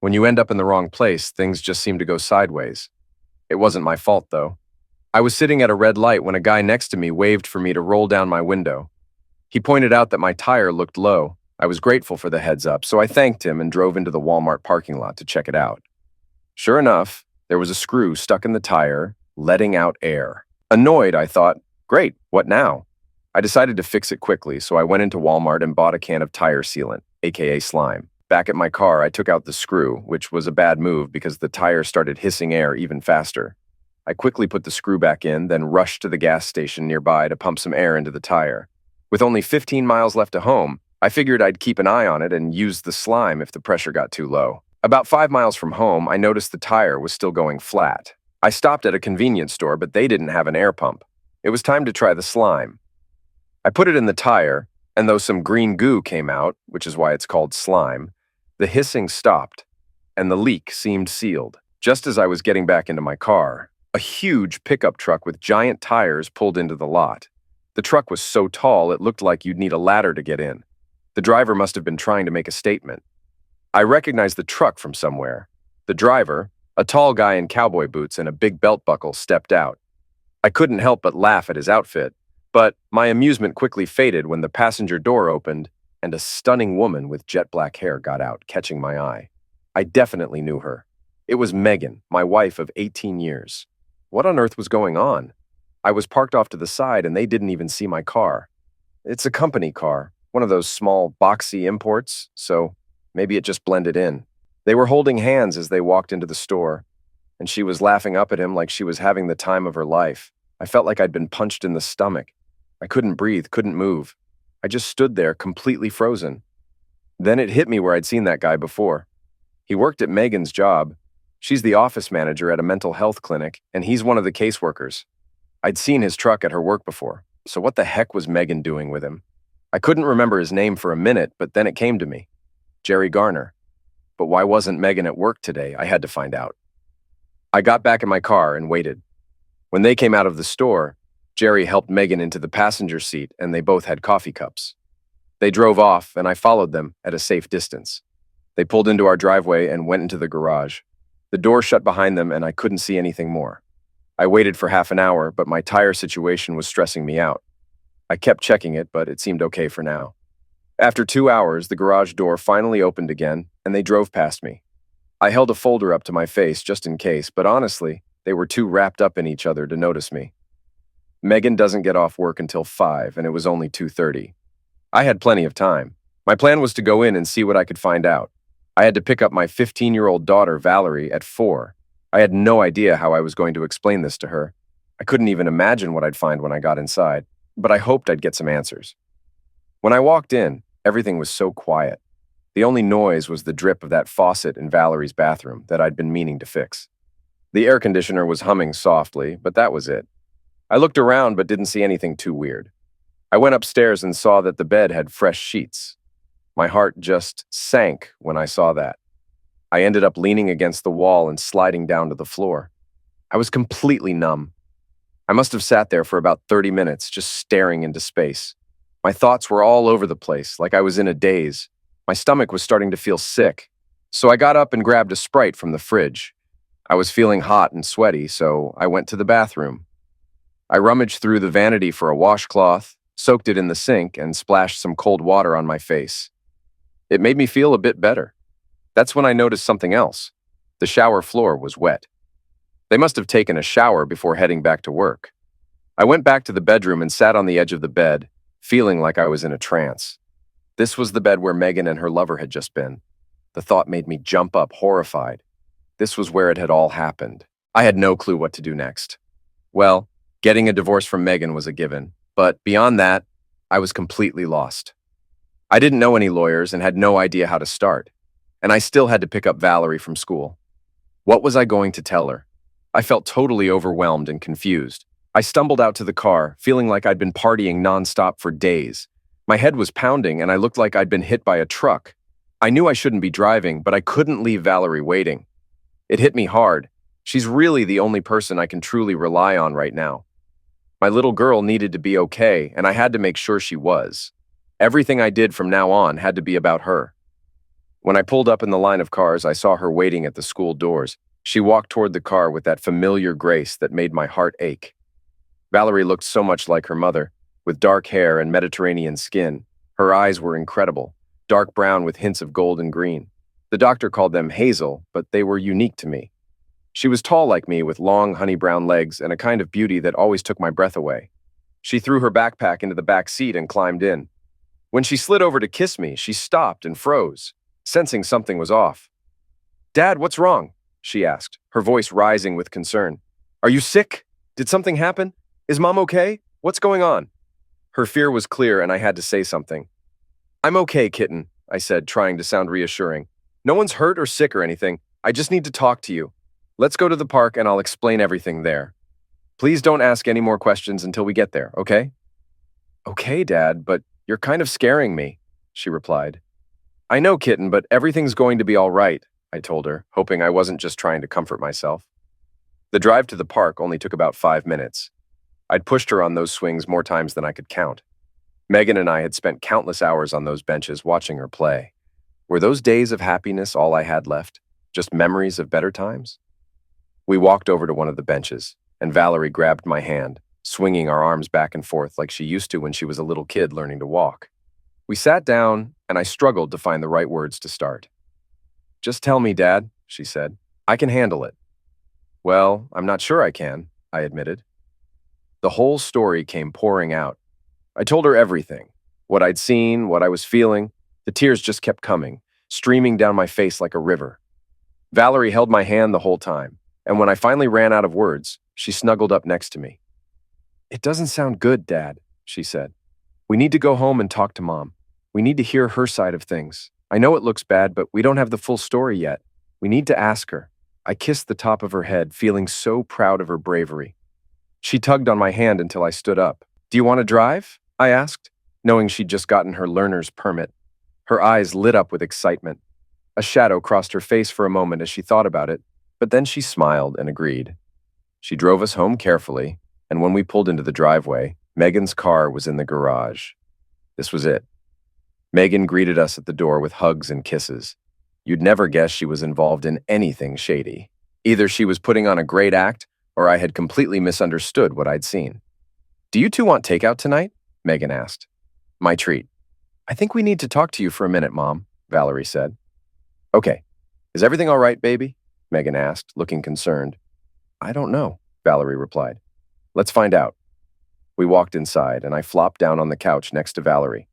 When you end up in the wrong place, things just seem to go sideways. It wasn't my fault, though. I was sitting at a red light when a guy next to me waved for me to roll down my window. He pointed out that my tire looked low. I was grateful for the heads up, so I thanked him and drove into the Walmart parking lot to check it out. Sure enough, there was a screw stuck in the tire, letting out air. Annoyed, I thought, great, what now? I decided to fix it quickly, so I went into Walmart and bought a can of tire sealant, aka slime. Back at my car, I took out the screw, which was a bad move because the tire started hissing air even faster. I quickly put the screw back in, then rushed to the gas station nearby to pump some air into the tire. With only 15 miles left to home, I figured I'd keep an eye on it and use the slime if the pressure got too low. About 5 miles from home, I noticed the tire was still going flat. I stopped at a convenience store, but they didn't have an air pump. It was time to try the slime. I put it in the tire, and though some green goo came out, which is why it's called slime, the hissing stopped, and the leak seemed sealed. Just as I was getting back into my car, a huge pickup truck with giant tires pulled into the lot. The truck was so tall it looked like you'd need a ladder to get in. The driver must have been trying to make a statement. I recognized the truck from somewhere. The driver, a tall guy in cowboy boots and a big belt buckle, stepped out. I couldn't help but laugh at his outfit, but my amusement quickly faded when the passenger door opened and a stunning woman with jet black hair got out, catching my eye. I definitely knew her. It was Megan, my wife of 18 years. What on earth was going on? I was parked off to the side and they didn't even see my car. It's a company car, one of those small, boxy imports, so maybe it just blended in. They were holding hands as they walked into the store, and she was laughing up at him like she was having the time of her life. I felt like I'd been punched in the stomach. I couldn't breathe, couldn't move. I just stood there, completely frozen. Then it hit me where I'd seen that guy before. He worked at Megan's job. She's the office manager at a mental health clinic, and he's one of the caseworkers. I'd seen his truck at her work before, so what the heck was Megan doing with him? I couldn't remember his name for a minute, but then it came to me. Jerry Garner. But why wasn't Megan at work today? I had to find out. I got back in my car and waited. When they came out of the store, Jerry helped Megan into the passenger seat and they both had coffee cups. They drove off and I followed them at a safe distance. They pulled into our driveway and went into the garage. The door shut behind them and I couldn't see anything more. I waited for half an hour, but my tire situation was stressing me out. I kept checking it, but it seemed okay for now. After 2 hours, the garage door finally opened again and they drove past me. I held a folder up to my face just in case, but honestly, they were too wrapped up in each other to notice me. Megan doesn't get off work until 5, and it was only 2:30. I had plenty of time. My plan was to go in and see what I could find out. I had to pick up my 15-year-old daughter, Valerie, at 4. I had no idea how I was going to explain this to her. I couldn't even imagine what I'd find when I got inside, but I hoped I'd get some answers. When I walked in, everything was so quiet. The only noise was the drip of that faucet in Valerie's bathroom that I'd been meaning to fix. The air conditioner was humming softly, but that was it. I looked around but didn't see anything too weird. I went upstairs and saw that the bed had fresh sheets. My heart just sank when I saw that. I ended up leaning against the wall and sliding down to the floor. I was completely numb. I must have sat there for about 30 minutes, just staring into space. My thoughts were all over the place, like I was in a daze. My stomach was starting to feel sick, so I got up and grabbed a Sprite from the fridge. I was feeling hot and sweaty, so I went to the bathroom. I rummaged through the vanity for a washcloth, soaked it in the sink, and splashed some cold water on my face. It made me feel a bit better. That's when I noticed something else. The shower floor was wet. They must have taken a shower before heading back to work. I went back to the bedroom and sat on the edge of the bed, feeling like I was in a trance. This was the bed where Megan and her lover had just been. The thought made me jump up, horrified. This was where it had all happened. I had no clue what to do next. Well, getting a divorce from Megan was a given, but beyond that, I was completely lost. I didn't know any lawyers and had no idea how to start, and I still had to pick up Valerie from school. What was I going to tell her? I felt totally overwhelmed and confused. I stumbled out to the car, feeling like I'd been partying nonstop for days. My head was pounding and I looked like I'd been hit by a truck. I knew I shouldn't be driving, but I couldn't leave Valerie waiting. It hit me hard. She's really the only person I can truly rely on right now. My little girl needed to be okay, and I had to make sure she was. Everything I did from now on had to be about her. When I pulled up in the line of cars, I saw her waiting at the school doors. She walked toward the car with that familiar grace that made my heart ache. Valerie looked so much like her mother, with dark hair and Mediterranean skin. Her eyes were incredible, dark brown with hints of gold and green. The doctor called them hazel, but they were unique to me. She was tall like me with long honey brown legs and a kind of beauty that always took my breath away. She threw her backpack into the back seat and climbed in. When she slid over to kiss me, she stopped and froze, sensing something was off. "Dad, what's wrong?" she asked, her voice rising with concern. "Are you sick? Did something happen? Is Mom okay? What's going on?" Her fear was clear and I had to say something. "I'm okay, kitten," I said, trying to sound reassuring. "No one's hurt or sick or anything. I just need to talk to you. Let's go to the park and I'll explain everything there. Please don't ask any more questions until we get there, okay?" "Okay, Dad, but you're kind of scaring me," she replied. "I know, kitten, but everything's going to be all right," I told her, hoping I wasn't just trying to comfort myself. The drive to the park only took about 5 minutes. I'd pushed her on those swings more times than I could count. Megan and I had spent countless hours on those benches watching her play. Were those days of happiness all I had left? Just memories of better times? We walked over to one of the benches, and Valerie grabbed my hand, swinging our arms back and forth like she used to when she was a little kid learning to walk. We sat down, and I struggled to find the right words to start. "Just tell me, Dad," she said. "I can handle it." "Well, I'm not sure I can," I admitted. The whole story came pouring out. I told her everything. What I'd seen, what I was feeling. The tears just kept coming, streaming down my face like a river. Valerie held my hand the whole time, and when I finally ran out of words, she snuggled up next to me. "It doesn't sound good, Dad," she said. "We need to go home and talk to Mom. We need to hear her side of things. I know it looks bad, but we don't have the full story yet. We need to ask her." I kissed the top of her head, feeling so proud of her bravery. She tugged on my hand until I stood up. "Do you want to drive?" I asked, knowing she'd just gotten her learner's permit. Her eyes lit up with excitement. A shadow crossed her face for a moment as she thought about it, but then she smiled and agreed. She drove us home carefully, and when we pulled into the driveway, Megan's car was in the garage. This was it. Megan greeted us at the door with hugs and kisses. You'd never guess she was involved in anything shady. Either she was putting on a great act, or I had completely misunderstood what I'd seen. "Do you two want takeout tonight?" Megan asked. "My treat." "I think we need to talk to you for a minute, Mom," Valerie said. "Okay. Is everything all right, baby?" Megan asked, looking concerned. "I don't know," Valerie replied. "Let's find out." We walked inside, and I flopped down on the couch next to Valerie.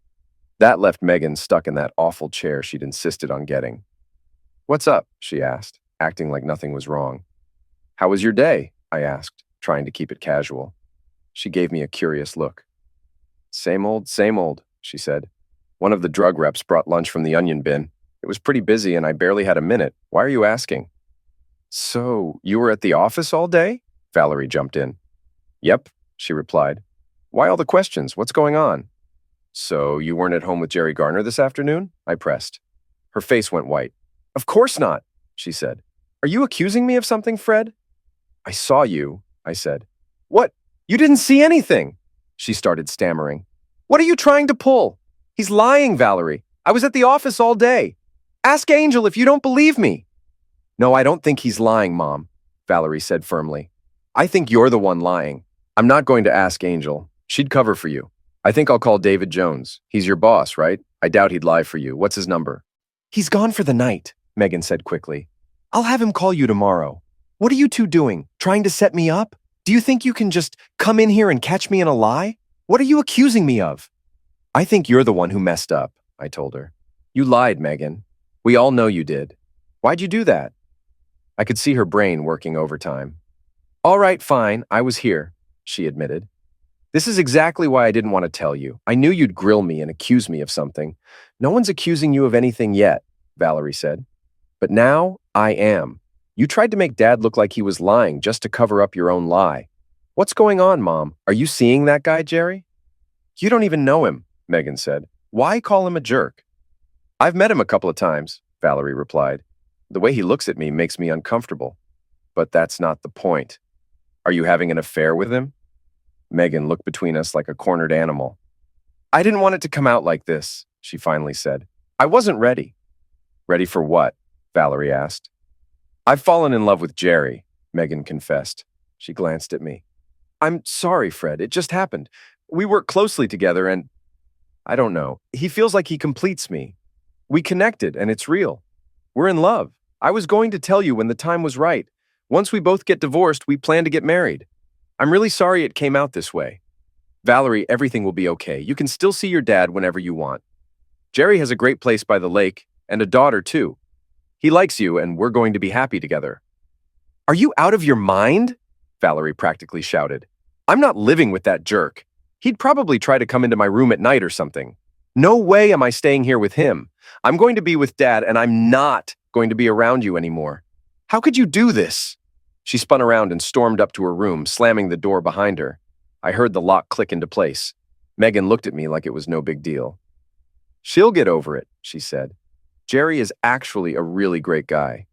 That left Megan stuck in that awful chair she'd insisted on getting. "What's up?" she asked, acting like nothing was wrong. "How was your day?" I asked, trying to keep it casual. She gave me a curious look. Same old," she said. "One of the drug reps brought lunch from the onion bin. It was pretty busy and I barely had a minute. Why are you asking?" "So, you were at the office all day?" Valerie jumped in. "Yep," she replied. "Why all the questions? What's going on?" "So, you weren't at home with Jerry Garner this afternoon?" I pressed. Her face went white. "Of course not," she said. "Are you accusing me of something, Fred?" "I saw you," I said. "What? You didn't see anything?" She started stammering. "What are you trying to pull? He's lying, Valerie. I was at the office all day. Ask Angel if you don't believe me." "No, I don't think he's lying, Mom," Valerie said firmly. "I think you're the one lying. I'm not going to ask Angel. She'd cover for you. I think I'll call David Jones. He's your boss, right? I doubt he'd lie for you. What's his number?" "He's gone for the night," Megan said quickly. "I'll have him call you tomorrow. What are you two doing? Trying to set me up? Do you think you can just come in here and catch me in a lie? What are you accusing me of?" "I think you're the one who messed up," I told her. "You lied, Megan. We all know you did. Why'd you do that?" I could see her brain working overtime. "All right, fine, I was here," she admitted. "This is exactly why I didn't want to tell you. I knew you'd grill me and accuse me of something. No one's accusing you of anything yet," Valerie said. "But now, I am. You tried to make Dad look like he was lying just to cover up your own lie. What's going on, Mom? Are you seeing that guy, Jerry?" "You don't even know him," Megan said. "Why call him a jerk?" "I've met him a couple of times," Valerie replied. "The way he looks at me makes me uncomfortable. But that's not the point. Are you having an affair with him?" Megan looked between us like a cornered animal. "I didn't want it to come out like this," she finally said. "I wasn't ready." Ready for what? Valerie asked. I've fallen in love with Jerry, Megan confessed. She glanced at me. I'm sorry, Fred. It just happened. We work closely together and I don't know. He feels like he completes me. We connected and it's real. We're in love. I was going to tell you when the time was right. Once we both get divorced, we plan to get married. I'm really sorry it came out this way. Valerie, everything will be okay. You can still see your dad whenever you want. Jerry has a great place by the lake and a daughter too. He likes you and we're going to be happy together. Are you out of your mind? Valerie practically shouted. I'm not living with that jerk. He'd probably try to come into my room at night or something. No way am I staying here with him. I'm going to be with Dad and I'm not going to be around you anymore. How could you do this? She spun around and stormed up to her room, slamming the door behind her. I heard the lock click into place. Megan looked at me like it was no big deal. She'll get over it, she said. Jerry is actually a really great guy.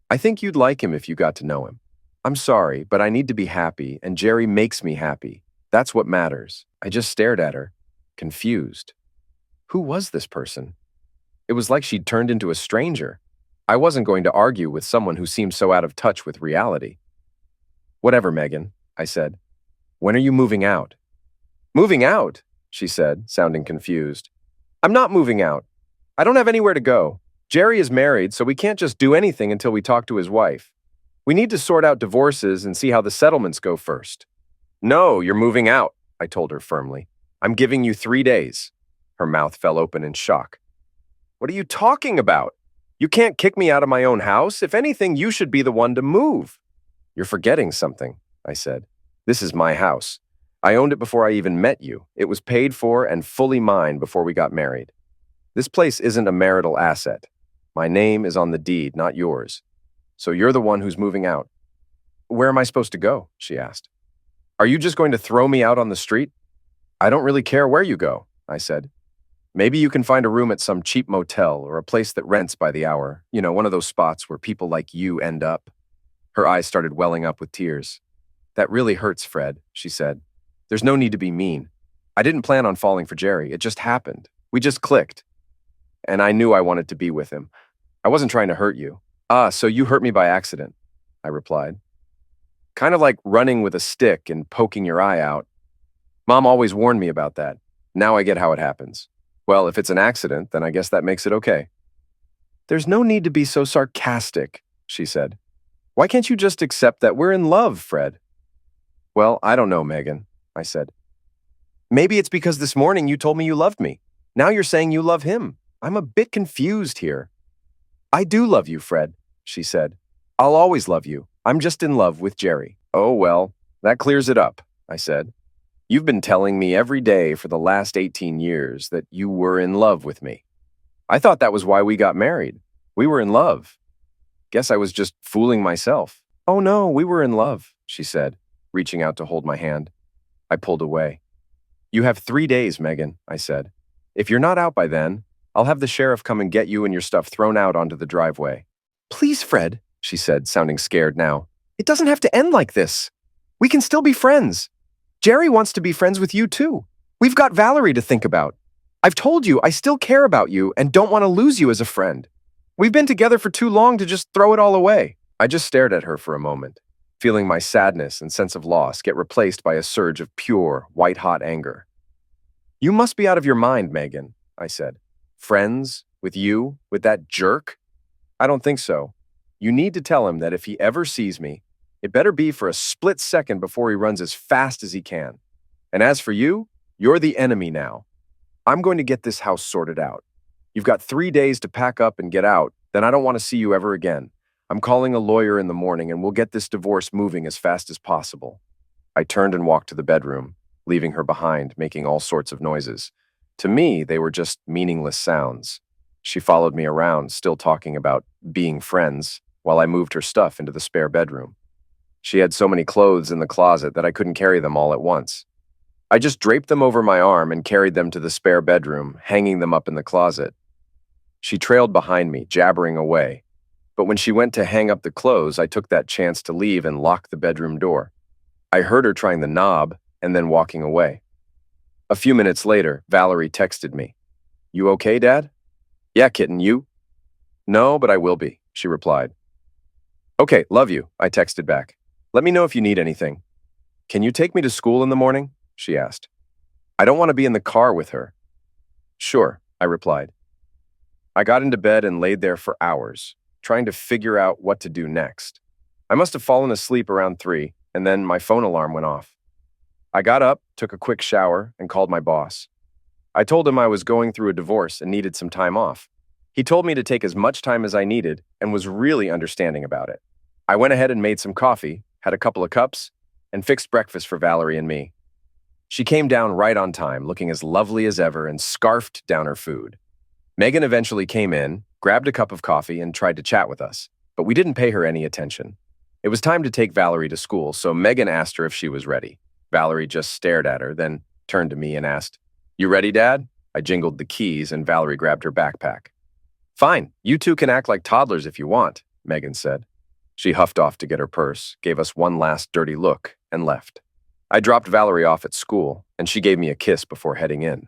I think you'd like him if you got to know him. I'm sorry, but I need to be happy, and Jerry makes me happy. That's what matters. I just stared at her, confused. Who was this person? It was like she'd turned into a stranger. I wasn't going to argue with someone who seemed so out of touch with reality. Whatever, Megan, I said. When are you moving out? Moving out, she said, sounding confused. I'm not moving out. I don't have anywhere to go. Jerry is married, so we can't just do anything until we talk to his wife. We need to sort out divorces and see how the settlements go first. No, you're moving out, I told her firmly. I'm giving you 3 days. Her mouth fell open in shock. What are you talking about? You can't kick me out of my own house. If anything, you should be the one to move. You're forgetting something, I said. This is my house. I owned it before I even met you. It was paid for and fully mine before we got married. This place isn't a marital asset. My name is on the deed, not yours. So you're the one who's moving out. Where am I supposed to go? She asked. Are you just going to throw me out on the street? I don't really care where you go, I said. Maybe you can find a room at some cheap motel or a place that rents by the hour. You know, one of those spots where people like you end up. Her eyes started welling up with tears. That really hurts, Fred, she said. There's no need to be mean. I didn't plan on falling for Jerry. It just happened. We just clicked. And I knew I wanted to be with him. I wasn't trying to hurt you. Ah, so you hurt me by accident, I replied. Kind of like running with a stick and poking your eye out. Mom always warned me about that. Now I get how it happens. Well, if it's an accident, then I guess that makes it okay. There's no need to be so sarcastic, she said. Why can't you just accept that we're in love, Fred? Well, I don't know, Megan, I said. Maybe it's because this morning you told me you loved me. Now you're saying you love him. I'm a bit confused here. I do love you, Fred, she said. I'll always love you. I'm just in love with Jerry. Oh, well, that clears it up, I said. You've been telling me every day for the last 18 years that you were in love with me. I thought that was why we got married. We were in love. Guess I was just fooling myself. Oh, no, we were in love, she said, reaching out to hold my hand. I pulled away. You have 3 days, Megan, I said. If you're not out by then, I'll have the sheriff come and get you and your stuff thrown out onto the driveway. Please, Fred, she said, sounding scared now. It doesn't have to end like this. We can still be friends. Jerry wants to be friends with you, too. We've got Valerie to think about. I've told you I still care about you and don't want to lose you as a friend. We've been together for too long to just throw it all away. I just stared at her for a moment, feeling my sadness and sense of loss get replaced by a surge of pure, white-hot anger. You must be out of your mind, Megan, I said. Friends? With you? With that jerk? I don't think so. You need to tell him that if he ever sees me, it better be for a split second before he runs as fast as he can. And as for you, you're the enemy now. I'm going to get this house sorted out. You've got 3 days to pack up and get out, then I don't want to see you ever again. I'm calling a lawyer in the morning and we'll get this divorce moving as fast as possible. I turned and walked to the bedroom, leaving her behind, making all sorts of noises. To me, they were just meaningless sounds. She followed me around, still talking about being friends, while I moved her stuff into the spare bedroom. She had so many clothes in the closet that I couldn't carry them all at once. I just draped them over my arm and carried them to the spare bedroom, hanging them up in the closet. She trailed behind me, jabbering away. But when she went to hang up the clothes, I took that chance to leave and lock the bedroom door. I heard her trying the knob and then walking away. A few minutes later, Valerie texted me. You okay, Dad? Yeah, kitten, you? No, but I will be, she replied. Okay, love you, I texted back. Let me know if you need anything. Can you take me to school in the morning? She asked. I don't want to be in the car with her. Sure, I replied. I got into bed and laid there for hours, trying to figure out what to do next. I must have fallen asleep around 3, and then my phone alarm went off. I got up, took a quick shower, and called my boss. I told him I was going through a divorce and needed some time off. He told me to take as much time as I needed and was really understanding about it. I went ahead and made some coffee, had a couple of cups, and fixed breakfast for Valerie and me. She came down right on time, looking as lovely as ever and scarfed down her food. Megan eventually came in, grabbed a cup of coffee, and tried to chat with us, but we didn't pay her any attention. It was time to take Valerie to school, so Megan asked her if she was ready. Valerie just stared at her, then turned to me and asked, "You ready, Dad?" I jingled the keys, and Valerie grabbed her backpack. "Fine, you two can act like toddlers if you want," Megan said. She huffed off to get her purse, gave us one last dirty look, and left. I dropped Valerie off at school, and she gave me a kiss before heading in.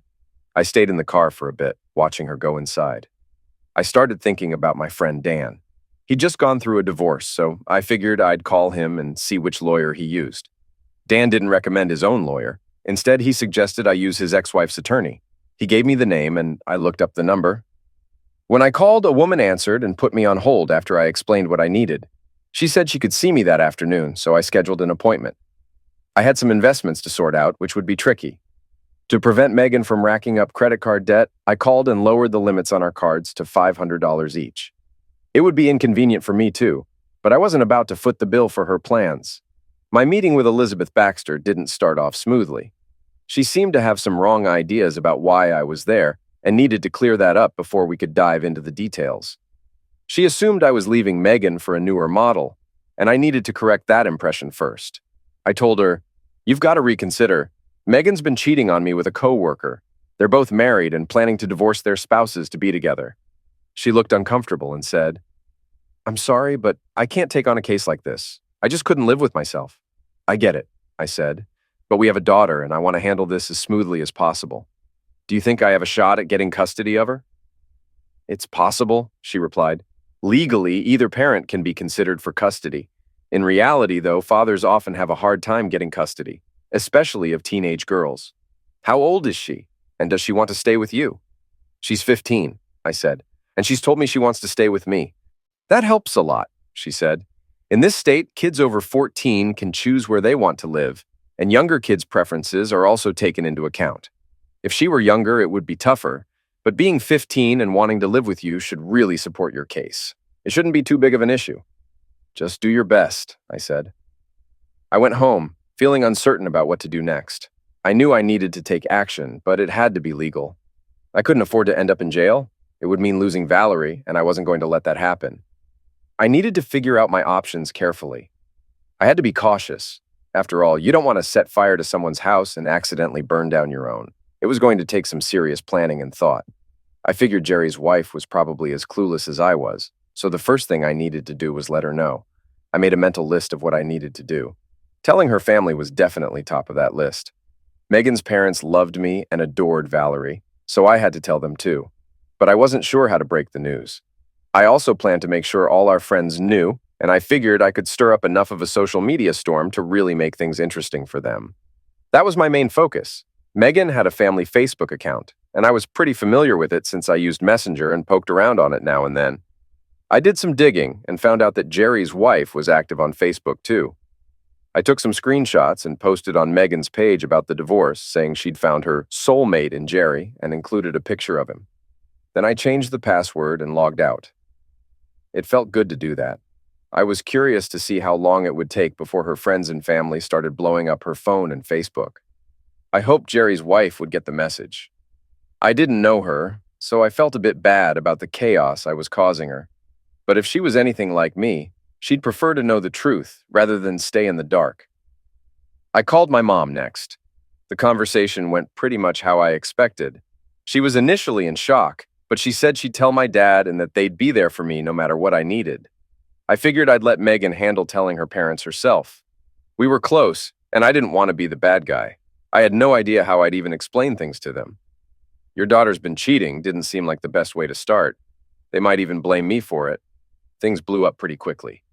I stayed in the car for a bit, watching her go inside. I started thinking about my friend Dan. He'd just gone through a divorce, so I figured I'd call him and see which lawyer he used. Dan didn't recommend his own lawyer. Instead, he suggested I use his ex-wife's attorney. He gave me the name, and I looked up the number. When I called, a woman answered and put me on hold after I explained what I needed. She said she could see me that afternoon, so I scheduled an appointment. I had some investments to sort out, which would be tricky. To prevent Megan from racking up credit card debt, I called and lowered the limits on our cards to $500 each. It would be inconvenient for me too, but I wasn't about to foot the bill for her plans. My meeting with Elizabeth Baxter didn't start off smoothly. She seemed to have some wrong ideas about why I was there and needed to clear that up before we could dive into the details. She assumed I was leaving Megan for a newer model, and I needed to correct that impression first. I told her, "You've got to reconsider. Megan's been cheating on me with a coworker. They're both married and planning to divorce their spouses to be together." She looked uncomfortable and said, "I'm sorry, but I can't take on a case like this. I just couldn't live with myself." "I get it," I said, "but we have a daughter and I want to handle this as smoothly as possible. Do you think I have a shot at getting custody of her?" "It's possible," she replied. "Legally, either parent can be considered for custody. In reality, though, fathers often have a hard time getting custody, especially of teenage girls. How old is she, and does she want to stay with you?" "She's 15, I said, "and she's told me she wants to stay with me." "That helps a lot," she said. "In this state, kids over 14 can choose where they want to live, and younger kids' preferences are also taken into account. If she were younger, it would be tougher, but being 15 and wanting to live with you should really support your case. It shouldn't be too big of an issue." "Just do your best," I said. I went home, feeling uncertain about what to do next. I knew I needed to take action, but it had to be legal. I couldn't afford to end up in jail. It would mean losing Valerie, and I wasn't going to let that happen. I needed to figure out my options carefully. I had to be cautious. After all, you don't want to set fire to someone's house and accidentally burn down your own. It was going to take some serious planning and thought. I figured Jerry's wife was probably as clueless as I was, so the first thing I needed to do was let her know. I made a mental list of what I needed to do. Telling her family was definitely top of that list. Megan's parents loved me and adored Valerie, so I had to tell them too. But I wasn't sure how to break the news. I also planned to make sure all our friends knew, and I figured I could stir up enough of a social media storm to really make things interesting for them. That was my main focus. Megan had a family Facebook account, and I was pretty familiar with it since I used Messenger and poked around on it now and then. I did some digging and found out that Jerry's wife was active on Facebook too. I took some screenshots and posted on Megan's page about the divorce, saying she'd found her soulmate in Jerry and included a picture of him. Then I changed the password and logged out. It felt good to do that. I was curious to see how long it would take before her friends and family started blowing up her phone and Facebook. I hoped Jerry's wife would get the message. I didn't know her, so I felt a bit bad about the chaos I was causing her. But if she was anything like me, she'd prefer to know the truth rather than stay in the dark. I called my mom next. The conversation went pretty much how I expected. She was initially in shock, but she said she'd tell my dad and that they'd be there for me no matter what I needed. I figured I'd let Megan handle telling her parents herself. We were close, and I didn't want to be the bad guy. I had no idea how I'd even explain things to them. "Your daughter's been cheating" didn't seem like the best way to start. They might even blame me for it. Things blew up pretty quickly.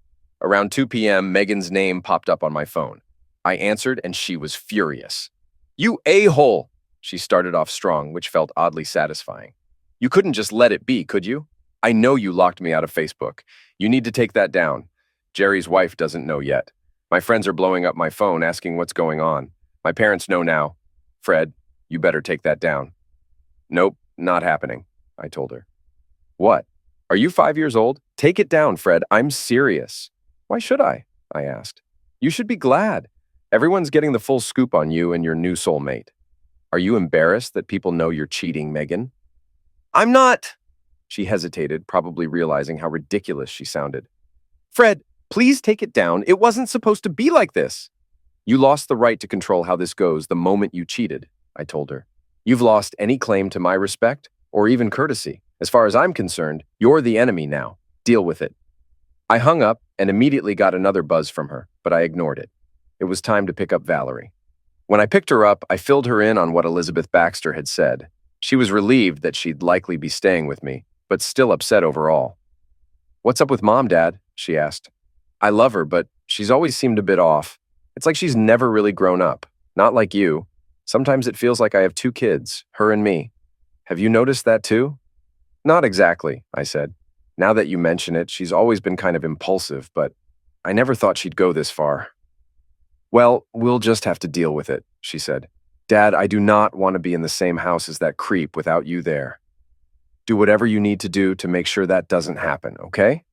Around 2 p.m., Megan's name popped up on my phone. I answered, and she was furious. "You a-hole!" She started off strong, which felt oddly satisfying. "You couldn't just let it be, could you? I know you locked me out of Facebook. You need to take that down. Jerry's wife doesn't know yet. My friends are blowing up my phone asking what's going on. My parents know now. Fred, you better take that down." "Nope, not happening," I told her. "What? Are you 5 years old? Take it down, Fred. I'm serious." "Why should I?" I asked. "You should be glad. Everyone's getting the full scoop on you and your new soulmate. Are you embarrassed that people know you're cheating, Megan?" "I'm not." She hesitated, probably realizing how ridiculous she sounded. "Fred, please take it down. It wasn't supposed to be like this." "You lost the right to control how this goes the moment you cheated," I told her. "You've lost any claim to my respect or even courtesy. As far as I'm concerned, you're the enemy now. Deal with it." I hung up and immediately got another buzz from her, but I ignored it. It was time to pick up Valerie. When I picked her up, I filled her in on what Elizabeth Baxter had said. She was relieved that she'd likely be staying with me, but still upset overall. "What's up with Mom, Dad?" she asked. "I love her, but she's always seemed a bit off. It's like she's never really grown up. Not like you. Sometimes it feels like I have two kids, her and me. Have you noticed that too?" "Not exactly," I said. "Now that you mention it, she's always been kind of impulsive, but I never thought she'd go this far." "Well, we'll just have to deal with it," she said. "Dad, I do not want to be in the same house as that creep without you there. Do whatever you need to do to make sure that doesn't happen, okay?"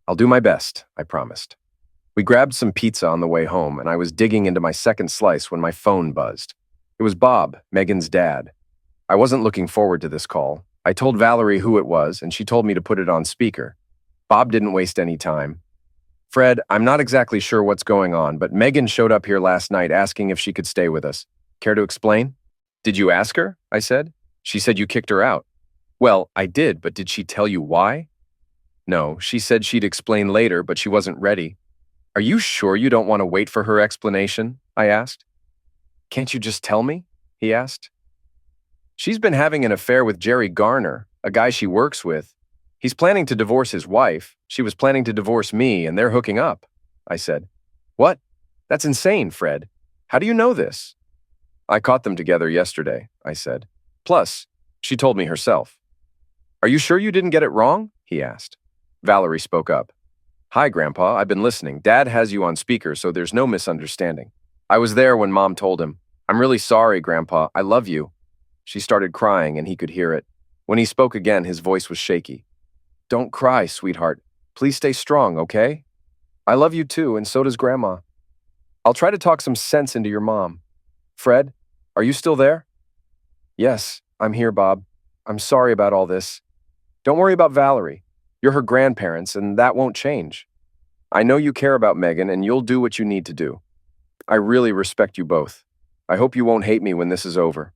"I'll do my best," I promised. We grabbed some pizza on the way home, and I was digging into my second slice when my phone buzzed. It was Bob, Megan's dad. I wasn't looking forward to this call. I told Valerie who it was, and she told me to put it on speaker. Bob didn't waste any time. "Fred, I'm not exactly sure what's going on, but Megan showed up here last night asking if she could stay with us. Care to explain?" "Did you ask her?" I said. "She said you kicked her out." "Well, I did, but did she tell you why?" "No, she said she'd explain later, but she wasn't ready." "Are you sure you don't want to wait for her explanation?" I asked. "Can't you just tell me?" he asked. "She's been having an affair with Jerry Garner, a guy she works with. He's planning to divorce his wife. She was planning to divorce me, and they're hooking up," I said. "What? That's insane, Fred. How do you know this?" "I caught them together yesterday," I said. "Plus, she told me herself." "Are you sure you didn't get it wrong?" he asked. Valerie spoke up. "Hi, Grandpa. I've been listening. Dad has you on speaker, so there's no misunderstanding. I was there when Mom told him. I'm really sorry, Grandpa. I love you." She started crying, and he could hear it. When he spoke again, his voice was shaky. "Don't cry, sweetheart. Please stay strong, okay? I love you too, and so does Grandma. I'll try to talk some sense into your mom. Fred, are you still there?" "Yes, I'm here, Bob. I'm sorry about all this. Don't worry about Valerie. You're her grandparents, and that won't change. I know you care about Megan, and you'll do what you need to do. I really respect you both. I hope you won't hate me when this is over."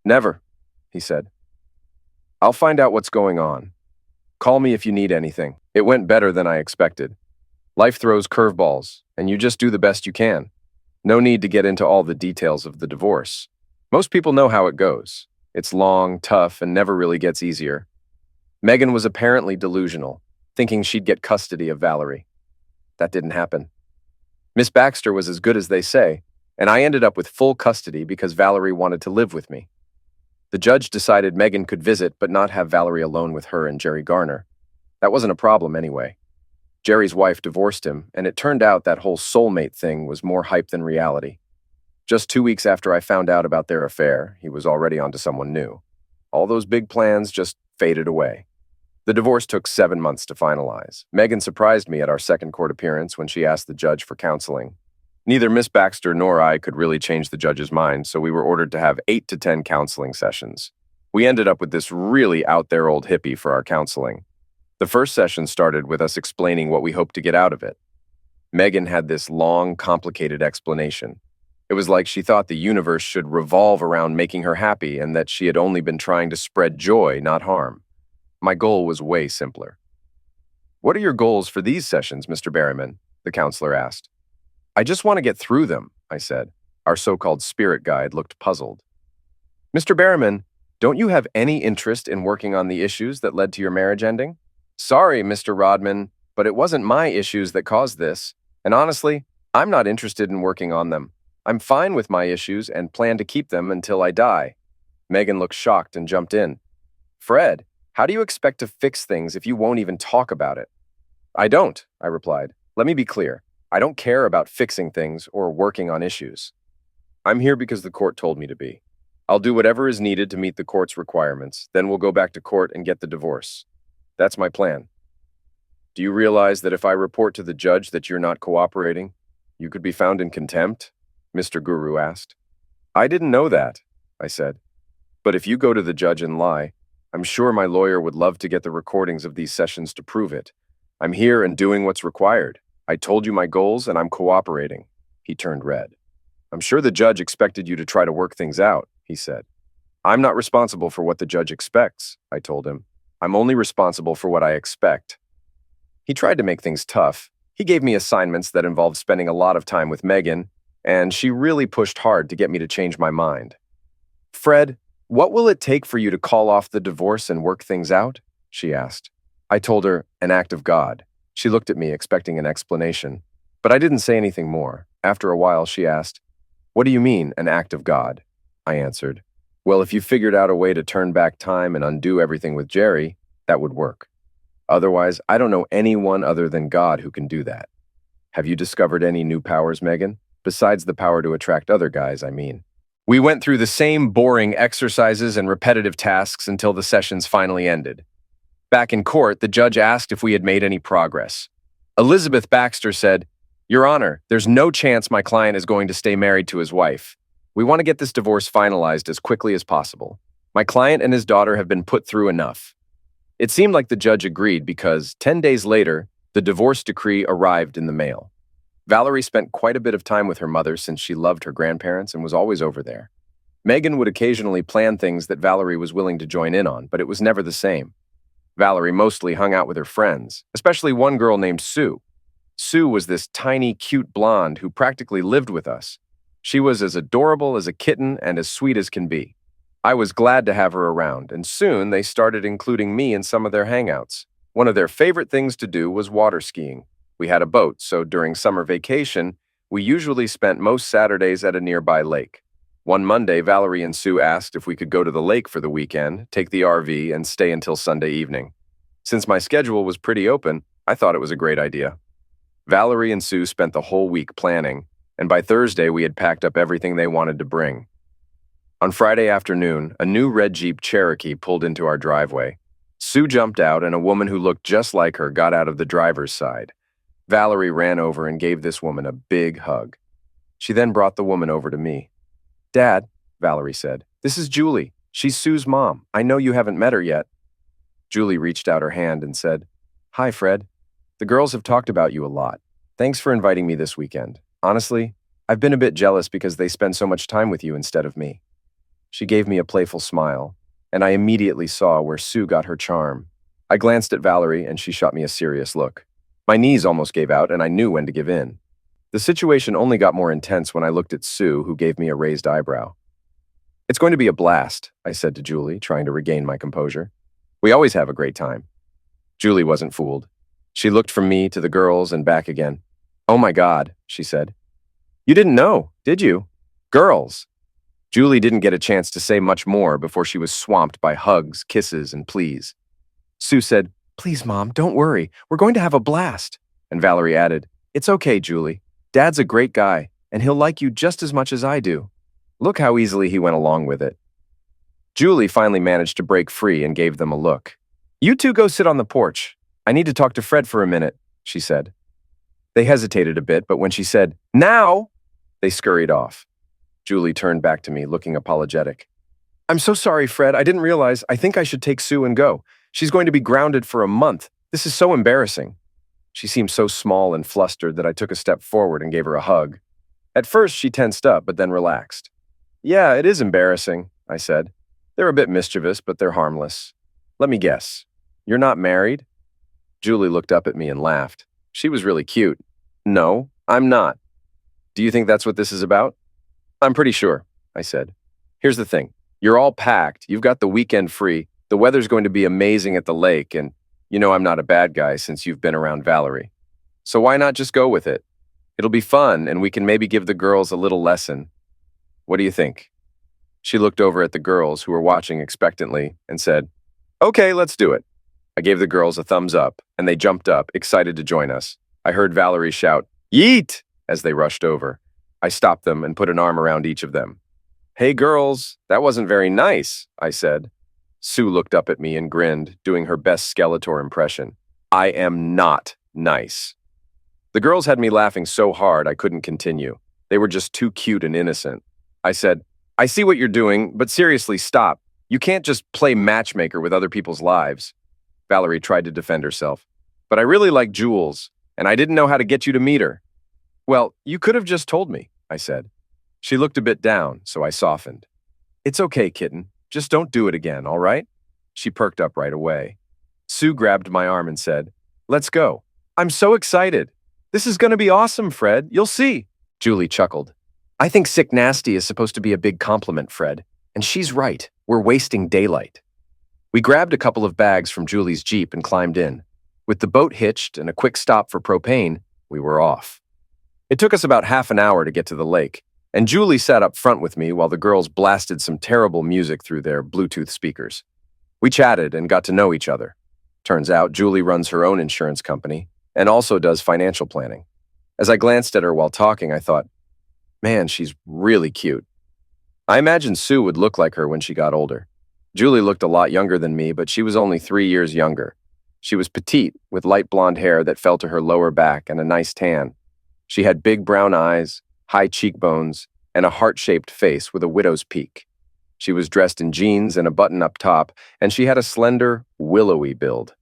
"Never," he said. "I'll find out what's going on. Call me if you need anything." It went better than I expected. Life throws curveballs, and you just do the best you can. No need to get into all the details of the divorce. Most people know how it goes. It's long, tough, and never really gets easier. Megan was apparently delusional, thinking she'd get custody of Valerie. That didn't happen. Miss Baxter was as good as they say, and I ended up with full custody because Valerie wanted to live with me. The judge decided Megan could visit but not have Valerie alone with her and Jerry Garner. That wasn't a problem anyway. Jerry's wife divorced him, and it turned out that whole soulmate thing was more hype than reality. Just 2 weeks after I found out about their affair, he was already onto someone new. All those big plans just faded away. The divorce took 7 months to finalize. Megan surprised me at our second court appearance when she asked the judge for counseling. Neither Miss Baxter nor I could really change the judge's mind, so we were ordered to have 8 to 10 counseling sessions. We ended up with this really out-there old hippie for our counseling. The first session started with us explaining what we hoped to get out of it. Megan had this long, complicated explanation. It was like she thought the universe should revolve around making her happy and that she had only been trying to spread joy, not harm. My goal was way simpler. "What are your goals for these sessions, Mr. Berryman?" the counselor asked. "I just want to get through them," I said. Our so-called spirit guide looked puzzled. "Mr. Berryman, Don't you have any interest in working on the issues that led to your marriage ending? Sorry, Mr. Rodman, but it wasn't my issues that caused this. And honestly, I'm not interested in working on them. I'm fine with my issues and plan to keep them until I die. Megan looked shocked and jumped in. Fred, how do you expect to fix things if you won't even talk about it? I don't, I replied. Let me be clear. I don't care about fixing things or working on issues. I'm here because the court told me to be. I'll do whatever is needed to meet the court's requirements, then we'll go back to court and get the divorce. That's my plan. Do you realize that if I report to the judge that you're not cooperating, you could be found in contempt? Mr. Guru asked. I didn't know that, I said. But if you go to the judge and lie, I'm sure my lawyer would love to get the recordings of these sessions to prove it. I'm here and doing what's required. I told you my goals and I'm cooperating. He turned red. I'm sure the judge expected you to try to work things out, he said. I'm not responsible for what the judge expects, I told him. I'm only responsible for what I expect. He tried to make things tough. He gave me assignments that involved spending a lot of time with Megan, and she really pushed hard to get me to change my mind. Fred, what will it take for you to call off the divorce and work things out? She asked. I told her, an act of God. She looked at me, expecting an explanation. But I didn't say anything more. After a while, she asked, What do you mean, an act of God? I answered, Well, if you figured out a way to turn back time and undo everything with Jerry, that would work. Otherwise, I don't know anyone other than God who can do that. Have you discovered any new powers, Megan? Besides the power to attract other guys, I mean. We went through the same boring exercises and repetitive tasks until the sessions finally ended. Back in court, the judge asked if we had made any progress. Elizabeth Baxter said, Your Honor, there's no chance my client is going to stay married to his wife. We want to get this divorce finalized as quickly as possible. My client and his daughter have been put through enough. It seemed like the judge agreed because 10 days later, the divorce decree arrived in the mail. Valerie spent quite a bit of time with her mother since she loved her grandparents and was always over there. Megan would occasionally plan things that Valerie was willing to join in on, but it was never the same. Valerie mostly hung out with her friends, especially one girl named Sue. Sue was this tiny, cute blonde who practically lived with us. She was as adorable as a kitten and as sweet as can be. I was glad to have her around, and soon they started including me in some of their hangouts. One of their favorite things to do was water skiing. We had a boat, so during summer vacation, we usually spent most Saturdays at a nearby lake. One Monday, Valerie and Sue asked if we could go to the lake for the weekend, take the RV, and stay until Sunday evening. Since my schedule was pretty open, I thought it was a great idea. Valerie and Sue spent the whole week planning, and by Thursday we had packed up everything they wanted to bring. On Friday afternoon, a new red Jeep Cherokee pulled into our driveway. Sue jumped out, and a woman who looked just like her got out of the driver's side. Valerie ran over and gave this woman a big hug. She then brought the woman over to me. Dad, Valerie said, this is Julie. She's Sue's mom. I know you haven't met her yet. Julie reached out her hand and said, Hi, Fred. The girls have talked about you a lot. Thanks for inviting me this weekend. Honestly, I've been a bit jealous because they spend so much time with you instead of me. She gave me a playful smile, and I immediately saw where Sue got her charm. I glanced at Valerie, and she shot me a serious look. My knees almost gave out, and I knew when to give in. The situation only got more intense when I looked at Sue, who gave me a raised eyebrow. It's going to be a blast, I said to Julie, trying to regain my composure. We always have a great time. Julie wasn't fooled. She looked from me to the girls and back again. Oh my God, she said. You didn't know, did you? Girls. Julie didn't get a chance to say much more before she was swamped by hugs, kisses, and pleas. Sue said, Please, Mom, don't worry. We're going to have a blast. And Valerie added, It's okay, Julie. Dad's a great guy, and he'll like you just as much as I do. Look how easily he went along with it. Julie finally managed to break free and gave them a look. You two go sit on the porch. I need to talk to Fred for a minute, she said. They hesitated a bit, but when she said, Now, they scurried off. Julie turned back to me, looking apologetic. I'm so sorry, Fred. I didn't realize. I think I should take Sue and go. She's going to be grounded for a month. This is so embarrassing. She seemed so small and flustered that I took a step forward and gave her a hug. At first, she tensed up, but then relaxed. Yeah, it is embarrassing, I said. They're a bit mischievous, but they're harmless. Let me guess. You're not married? Julie looked up at me and laughed. She was really cute. No, I'm not. Do you think that's what this is about? I'm pretty sure, I said. Here's the thing. You're all packed, you've got the weekend free, the weather's going to be amazing at the lake, and you know I'm not a bad guy since you've been around Valerie. So why not just go with it? It'll be fun, and we can maybe give the girls a little lesson. What do you think? She looked over at the girls who were watching expectantly and said, "Okay, let's do it." I gave the girls a thumbs up, and they jumped up, excited to join us. I heard Valerie shout, "Yeet!" as they rushed over. I stopped them and put an arm around each of them. "Hey girls, that wasn't very nice," I said. Sue looked up at me and grinned, doing her best Skeletor impression. "I am not nice." The girls had me laughing so hard I couldn't continue. They were just too cute and innocent. I said, "I see what you're doing, but seriously, stop. You can't just play matchmaker with other people's lives." Valerie tried to defend herself. "But I really like Jules, and I didn't know how to get you to meet her." "Well, you could have just told me," I said. She looked a bit down, so I softened. "It's okay, kitten. Just don't do it again, all right?" She perked up right away. Sue grabbed my arm and said, "Let's go. I'm so excited. This is going to be awesome, Fred. You'll see." Julie chuckled. "I think sick nasty is supposed to be a big compliment, Fred. And she's right. We're wasting daylight." We grabbed a couple of bags from Julie's Jeep and climbed in. With the boat hitched and a quick stop for propane, we were off. It took us about half an hour to get to the lake, and Julie sat up front with me while the girls blasted some terrible music through their Bluetooth speakers. We chatted and got to know each other. Turns out Julie runs her own insurance company and also does financial planning. As I glanced at her while talking, I thought, man, she's really cute. I imagined Sue would look like her when she got older. Julie looked a lot younger than me, but she was only 3 years younger. She was petite, with light blonde hair that fell to her lower back and a nice tan. She had big brown eyes, high cheekbones, and a heart-shaped face with a widow's peak. She was dressed in jeans and a button-up top, and she had a slender, willowy build.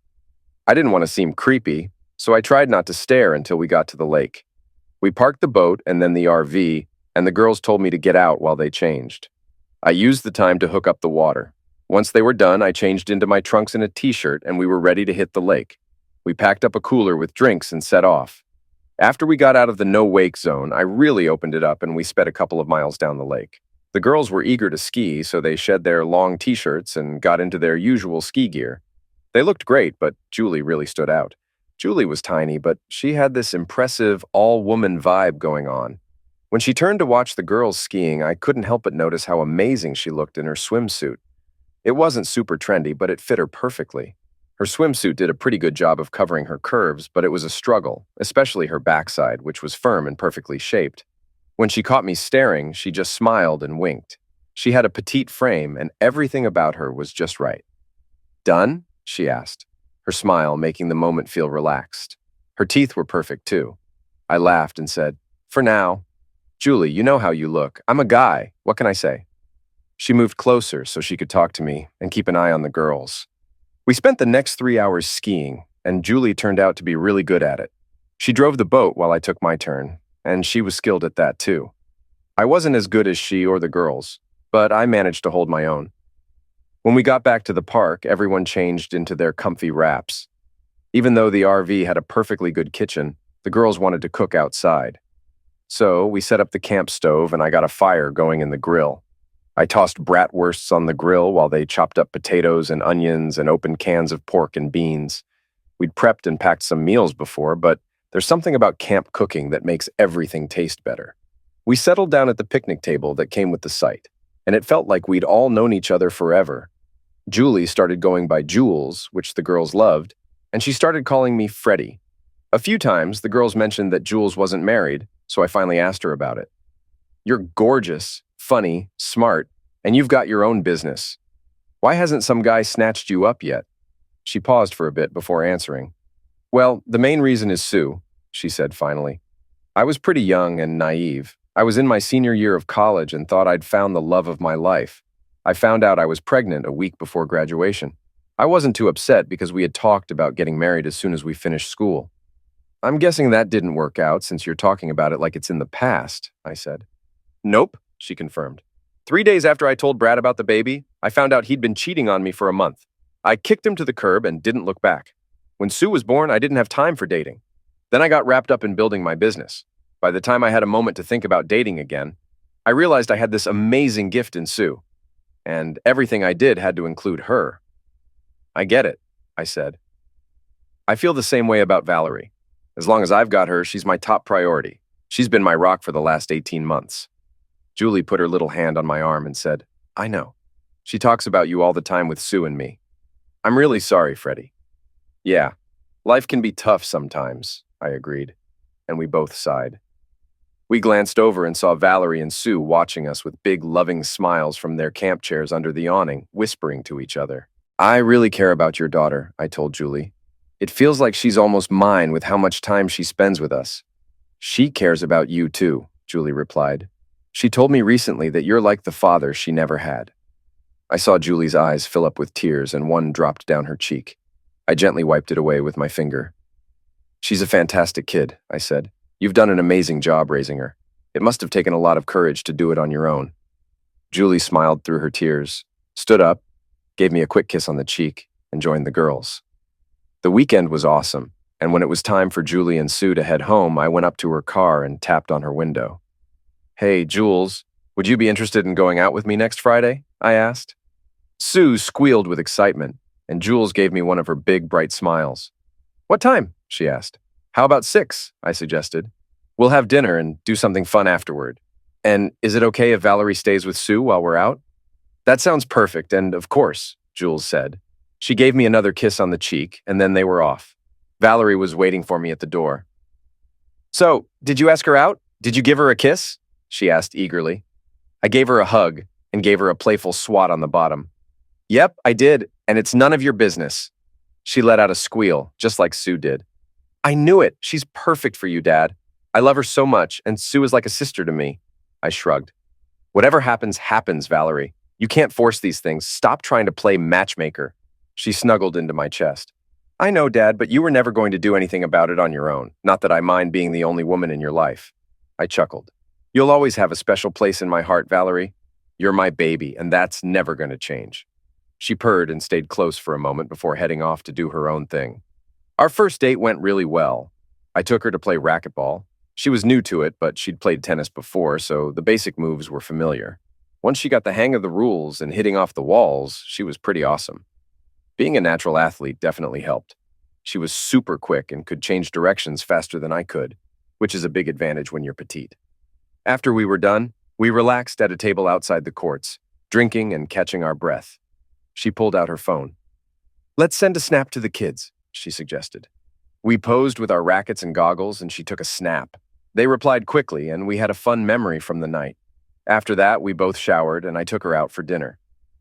I didn't want to seem creepy, so I tried not to stare until we got to the lake. We parked the boat and then the RV, and the girls told me to get out while they changed. I used the time to hook up the water. Once they were done, I changed into my trunks and a t-shirt, and we were ready to hit the lake. We packed up a cooler with drinks and set off. After we got out of the no-wake zone, I really opened it up and we sped a couple of miles down the lake. The girls were eager to ski, so they shed their long t-shirts and got into their usual ski gear. They looked great, but Julie really stood out. Julie was tiny, but she had this impressive, all-woman vibe going on. When she turned to watch the girls skiing, I couldn't help but notice how amazing she looked in her swimsuit. It wasn't super trendy, but it fit her perfectly. Her swimsuit did a pretty good job of covering her curves, but it was a struggle, especially her backside, which was firm and perfectly shaped. When she caught me staring, she just smiled and winked. She had a petite frame, and everything about her was just right. "Done?" she asked, her smile making the moment feel relaxed. Her teeth were perfect, too. I laughed and said, "For now. Julie, you know how you look. I'm a guy. What can I say?" She moved closer so she could talk to me and keep an eye on the girls. We spent the next 3 hours skiing, and Julie turned out to be really good at it. She drove the boat while I took my turn, and she was skilled at that too. I wasn't as good as she or the girls, but I managed to hold my own. When we got back to the park, everyone changed into their comfy wraps. Even though the RV had a perfectly good kitchen, the girls wanted to cook outside. So we set up the camp stove and I got a fire going in the grill. I tossed bratwursts on the grill while they chopped up potatoes and onions and opened cans of pork and beans. We'd prepped and packed some meals before, but there's something about camp cooking that makes everything taste better. We settled down at the picnic table that came with the site, and it felt like we'd all known each other forever. Julie started going by Jules, which the girls loved, and she started calling me Freddie. A few times, the girls mentioned that Jules wasn't married, so I finally asked her about it. "You're gorgeous, funny, smart, and you've got your own business. Why hasn't some guy snatched you up yet?" She paused for a bit before answering. "Well, the main reason is Sue," she said finally. "I was pretty young and naive. I was in my senior year of college and thought I'd found the love of my life. I found out I was pregnant a week before graduation. I wasn't too upset because we had talked about getting married as soon as we finished school." "I'm guessing that didn't work out since you're talking about it like it's in the past," I said. "Nope," she confirmed. 3 days after I told Brad about the baby, I found out he'd been cheating on me for a month. I kicked him to the curb and didn't look back. When Sue was born, I didn't have time for dating. Then I got wrapped up in building my business. By the time I had a moment to think about dating again, I realized I had this amazing gift in Sue. and everything I did had to include her. I get it, I said. I feel the same way about Valerie. As long as I've got her, she's my top priority. She's been my rock for the last 18 months. Julie put her little hand on my arm and said, I know. She talks about you all the time with Sue and me. I'm really sorry, Freddie. Yeah, life can be tough sometimes, I agreed, and we both sighed. We glanced over and saw Valerie and Sue watching us with big, loving smiles from their camp chairs under the awning, whispering to each other. I really care about your daughter, I told Julie. It feels like she's almost mine with how much time she spends with us. She cares about you too, Julie replied. She told me recently that you're like the father she never had. I saw Julie's eyes fill up with tears and one dropped down her cheek. I gently wiped it away with my finger. She's a fantastic kid, I said. You've done an amazing job raising her. It must have taken a lot of courage to do it on your own. Julie smiled through her tears, stood up, gave me a quick kiss on the cheek, and joined the girls. The weekend was awesome, and when it was time for Julie and Sue to head home, I went up to her car and tapped on her window. Hey, Jules, would you be interested in going out with me next Friday? I asked. Sue squealed with excitement, and Jules gave me one of her big, bright smiles. What time? She asked. How about 6? I suggested. We'll have dinner and do something fun afterward. And is it okay if Valerie stays with Sue while we're out? That sounds perfect, and of course, Jules said. She gave me another kiss on the cheek, and then they were off. Valerie was waiting for me at the door. So, did you ask her out? Did you give her a kiss? She asked eagerly. I gave her a hug and gave her a playful swat on the bottom. Yep, I did, and it's none of your business. She let out a squeal, just like Sue did. I knew it. She's perfect for you, Dad. I love her so much, and Sue is like a sister to me. I shrugged. Whatever happens, happens, Valerie. You can't force these things. Stop trying to play matchmaker. She snuggled into my chest. I know, Dad, but you were never going to do anything about it on your own. Not that I mind being the only woman in your life. I chuckled. You'll always have a special place in my heart, Valerie. You're my baby, and that's never going to change. She purred and stayed close for a moment before heading off to do her own thing. Our first date went really well. I took her to play racquetball. She was new to it, but she'd played tennis before, so the basic moves were familiar. Once she got the hang of the rules and hitting off the walls, she was pretty awesome. Being a natural athlete definitely helped. She was super quick and could change directions faster than I could, which is a big advantage when you're petite. After we were done, we relaxed at a table outside the courts, drinking and catching our breath. She pulled out her phone. Let's send a snap to the kids, she suggested. We posed with our rackets and goggles, and she took a snap. They replied quickly, and we had a fun memory from the night. After that, we both showered, and I took her out for dinner.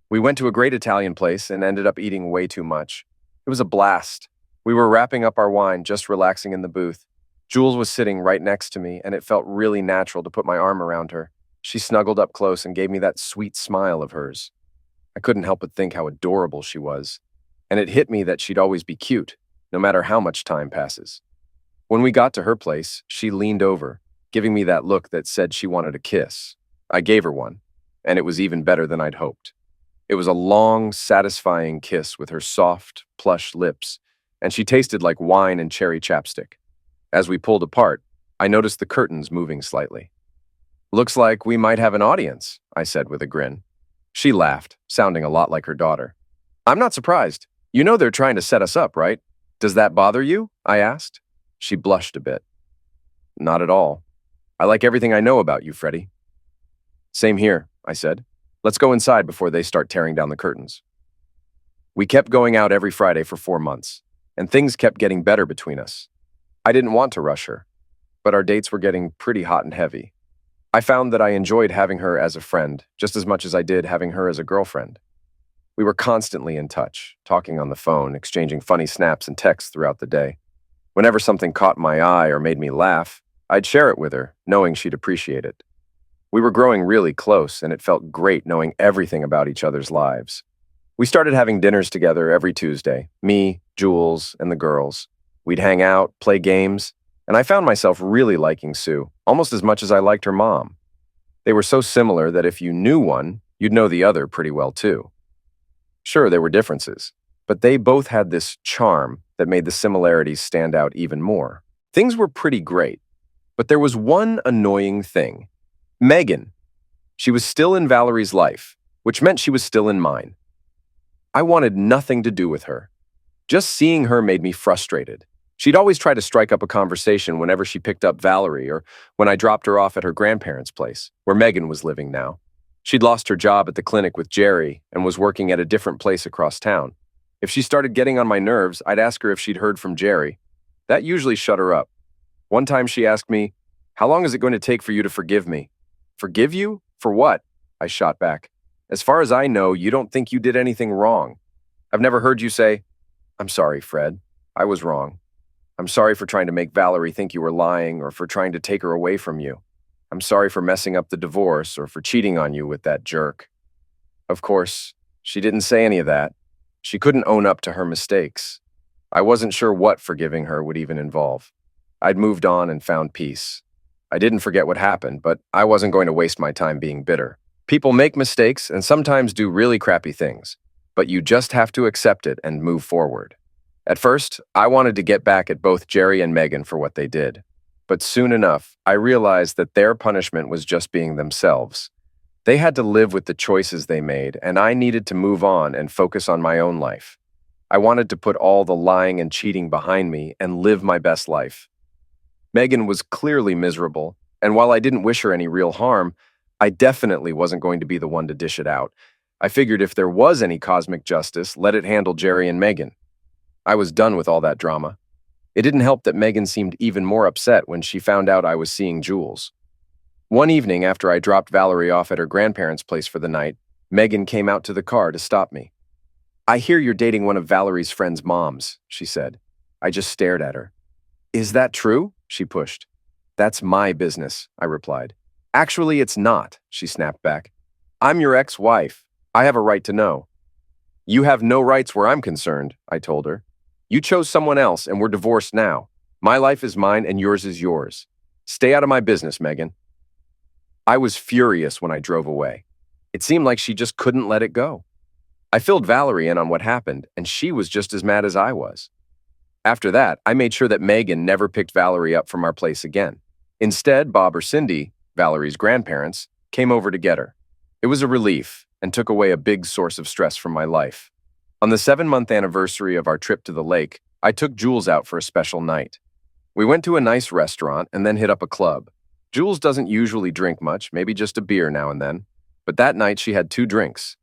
We went to a great Italian place and ended up eating way too much. It was a blast. We were wrapping up our wine, just relaxing in the booth. Jules was sitting right next to me, and it felt really natural to put my arm around her. She snuggled up close and gave me that sweet smile of hers. I couldn't help but think how adorable she was, and it hit me that she'd always be cute, no matter how much time passes. When we got to her place, she leaned over, giving me that look that said she wanted a kiss. I gave her one, and it was even better than I'd hoped. It was a long, satisfying kiss with her soft, plush lips, and she tasted like wine and cherry chapstick. As we pulled apart, I noticed the curtains moving slightly. Looks like we might have an audience, I said with a grin. She laughed, sounding a lot like her daughter. I'm not surprised. You know they're trying to set us up, right? Does that bother you? I asked. She blushed a bit. Not at all. I like everything I know about you, Freddie. Same here, I said. Let's go inside before they start tearing down the curtains. We kept going out every Friday for 4 months, and things kept getting better between us. I didn't want to rush her, but our dates were getting pretty hot and heavy. I found that I enjoyed having her as a friend just as much as I did having her as a girlfriend. We were constantly in touch, talking on the phone, exchanging funny snaps and texts throughout the day. Whenever something caught my eye or made me laugh, I'd share it with her, knowing she'd appreciate it. We were growing really close, and it felt great knowing everything about each other's lives. We started having dinners together every Tuesday, me, Jules, and the girls. We'd hang out, play games, and I found myself really liking Sue, almost as much as I liked her mom. They were so similar that if you knew one, you'd know the other pretty well too. Sure, there were differences, but they both had this charm that made the similarities stand out even more. Things were pretty great, but there was one annoying thing. Megan. She was still in Valerie's life, which meant she was still in mine. I wanted nothing to do with her. Just seeing her made me frustrated. She'd always try to strike up a conversation whenever she picked up Valerie or when I dropped her off at her grandparents' place, where Megan was living now. She'd lost her job at the clinic with Jerry and was working at a different place across town. If she started getting on my nerves, I'd ask her if she'd heard from Jerry. That usually shut her up. One time she asked me, "How long is it going to take for you to forgive me?" "Forgive you? For what?" I shot back. "As far as I know, you don't think you did anything wrong. I've never heard you say, 'I'm sorry, Fred. I was wrong. I'm sorry for trying to make Valerie think you were lying or for trying to take her away from you. I'm sorry for messing up the divorce or for cheating on you with that jerk.'" Of course, she didn't say any of that. She couldn't own up to her mistakes. I wasn't sure what forgiving her would even involve. I'd moved on and found peace. I didn't forget what happened, but I wasn't going to waste my time being bitter. People make mistakes and sometimes do really crappy things, but you just have to accept it and move forward. At first, I wanted to get back at both Jerry and Megan for what they did. But soon enough, I realized that their punishment was just being themselves. They had to live with the choices they made, and I needed to move on and focus on my own life. I wanted to put all the lying and cheating behind me and live my best life. Megan was clearly miserable, and while I didn't wish her any real harm, I definitely wasn't going to be the one to dish it out. I figured if there was any cosmic justice, let it handle Jerry and Megan. I was done with all that drama. It didn't help that Megan seemed even more upset when she found out I was seeing Jules. One evening after I dropped Valerie off at her grandparents' place for the night, Megan came out to the car to stop me. "I hear you're dating one of Valerie's friend's moms," she said. I just stared at her. "Is that true?" she pushed. "That's my business," I replied. "Actually, it's not," she snapped back. "I'm your ex-wife. I have a right to know." "You have no rights where I'm concerned," I told her. "You chose someone else and we're divorced now. My life is mine and yours is yours. Stay out of my business, Megan." I was furious when I drove away. It seemed like she just couldn't let it go. I filled Valerie in on what happened, and she was just as mad as I was. After that, I made sure that Megan never picked Valerie up from our place again. Instead, Bob or Cindy, Valerie's grandparents, came over to get her. It was a relief and took away a big source of stress from my life. On the 7-month anniversary of our trip to the lake, I took Jules out for a special night. We went to a nice restaurant and then hit up a club. Jules doesn't usually drink much, maybe just a beer now and then, but that night she had 2 drinks.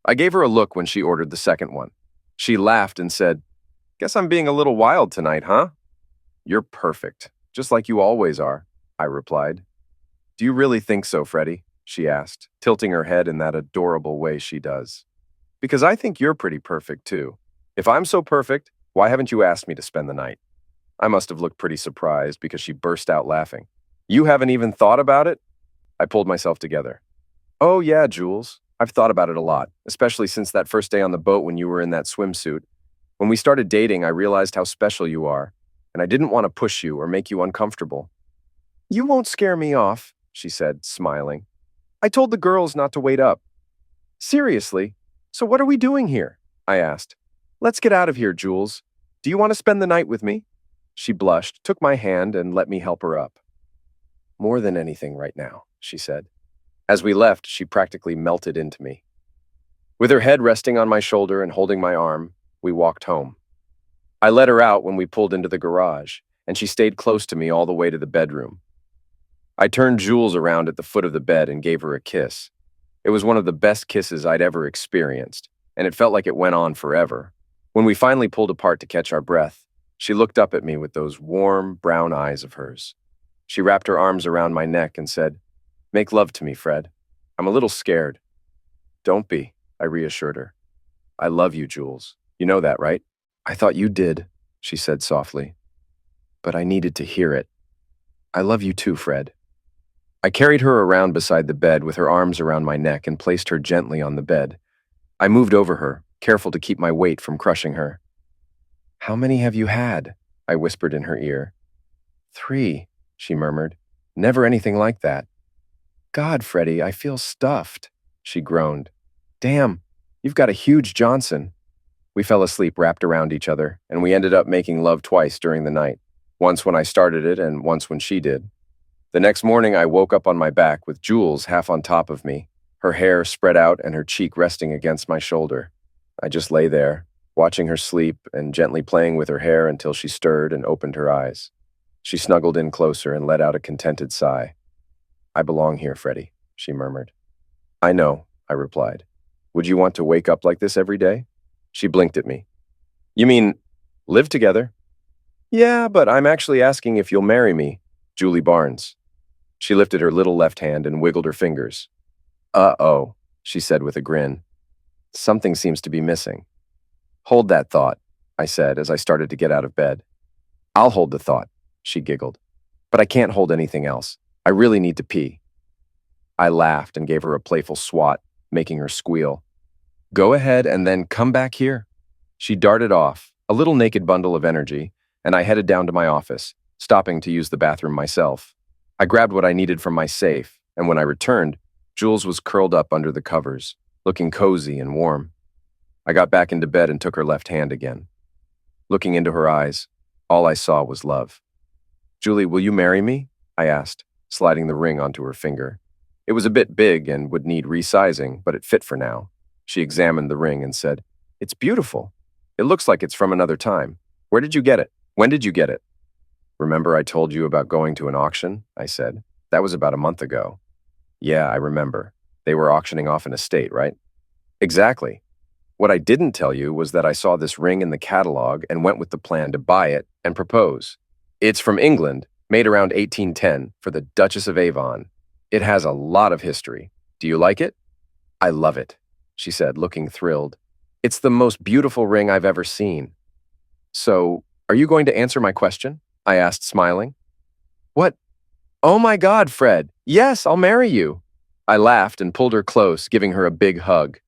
I gave her a look when she ordered the second one. She laughed and said, "Guess I'm being a little wild tonight, huh?" "You're perfect, just like you always are," I replied. "Do you really think so, Freddie?" she asked, tilting her head in that adorable way she does. "Because I think you're pretty perfect, too. If I'm so perfect, why haven't you asked me to spend the night?" I must have looked pretty surprised because she burst out laughing. "You haven't even thought about it?" I pulled myself together. "Oh yeah, Jules. I've thought about it a lot, especially since that first day on the boat when you were in that swimsuit. When we started dating, I realized how special you are, and I didn't want to push you or make you uncomfortable." "You won't scare me off," she said, smiling. "I told the girls not to wait up." "Seriously? So what are we doing here?" I asked. "Let's get out of here, Jules. Do you want to spend the night with me?" She blushed, took my hand, and let me help her up. "More than anything right now," she said. As we left, she practically melted into me. With her head resting on my shoulder and holding my arm, we walked home. I let her out when we pulled into the garage, and she stayed close to me all the way to the bedroom. I turned Jules around at the foot of the bed and gave her a kiss. It was one of the best kisses I'd ever experienced, and it felt like it went on forever. When we finally pulled apart to catch our breath, she looked up at me with those warm, brown eyes of hers. She wrapped her arms around my neck and said, "Make love to me, Fred. I'm a little scared." "Don't be," I reassured her. "I love you, Jules. You know that, right?" "I thought you did," she said softly. "But I needed to hear it. I love you too, Fred." I carried her around beside the bed with her arms around my neck and placed her gently on the bed. I moved over her, careful to keep my weight from crushing her. "How many have you had?" I whispered in her ear. "3, she murmured. "Never anything like that." "God, Freddie, I feel stuffed," she groaned. "Damn, you've got a huge Johnson." We fell asleep wrapped around each other, and we ended up making love twice during the night, once when I started it and once when she did. The next morning, I woke up on my back with Jules half on top of me, her hair spread out and her cheek resting against my shoulder. I just lay there, watching her sleep and gently playing with her hair until she stirred and opened her eyes. She snuggled in closer and let out a contented sigh. "I belong here, Freddie," she murmured. "I know," I replied. "Would you want to wake up like this every day?" She blinked at me. "You mean live together?" "Yeah, but I'm actually asking if you'll marry me, Julie Barnes." She lifted her little left hand and wiggled her fingers. "Uh-oh," she said with a grin. "Something seems to be missing." "Hold that thought," I said as I started to get out of bed. "I'll hold the thought," she giggled. "But I can't hold anything else. I really need to pee." I laughed and gave her a playful swat, making her squeal. "Go ahead and then come back here." She darted off, a little naked bundle of energy, and I headed down to my office, stopping to use the bathroom myself. I grabbed what I needed from my safe, and when I returned, Jules was curled up under the covers, looking cozy and warm. I got back into bed and took her left hand again. Looking into her eyes, all I saw was love. "Julie, will you marry me?" I asked, sliding the ring onto her finger. It was a bit big and would need resizing, but it fit for now. She examined the ring and said, "It's beautiful. It looks like it's from another time. Where did you get it? When did you get it?" "Remember I told you about going to an auction?" I said. "That was about a month ago." "Yeah, I remember. They were auctioning off an estate, right?" "Exactly. What I didn't tell you was that I saw this ring in the catalog and went with the plan to buy it and propose. It's from England, made around 1810 for the Duchess of Avon. It has a lot of history. Do you like it?" "I love it," she said, looking thrilled. "It's the most beautiful ring I've ever seen." "So, are you going to answer my question?" I asked, smiling. "What? Oh my God, Fred. Yes, I'll marry you." I laughed and pulled her close, giving her a big hug.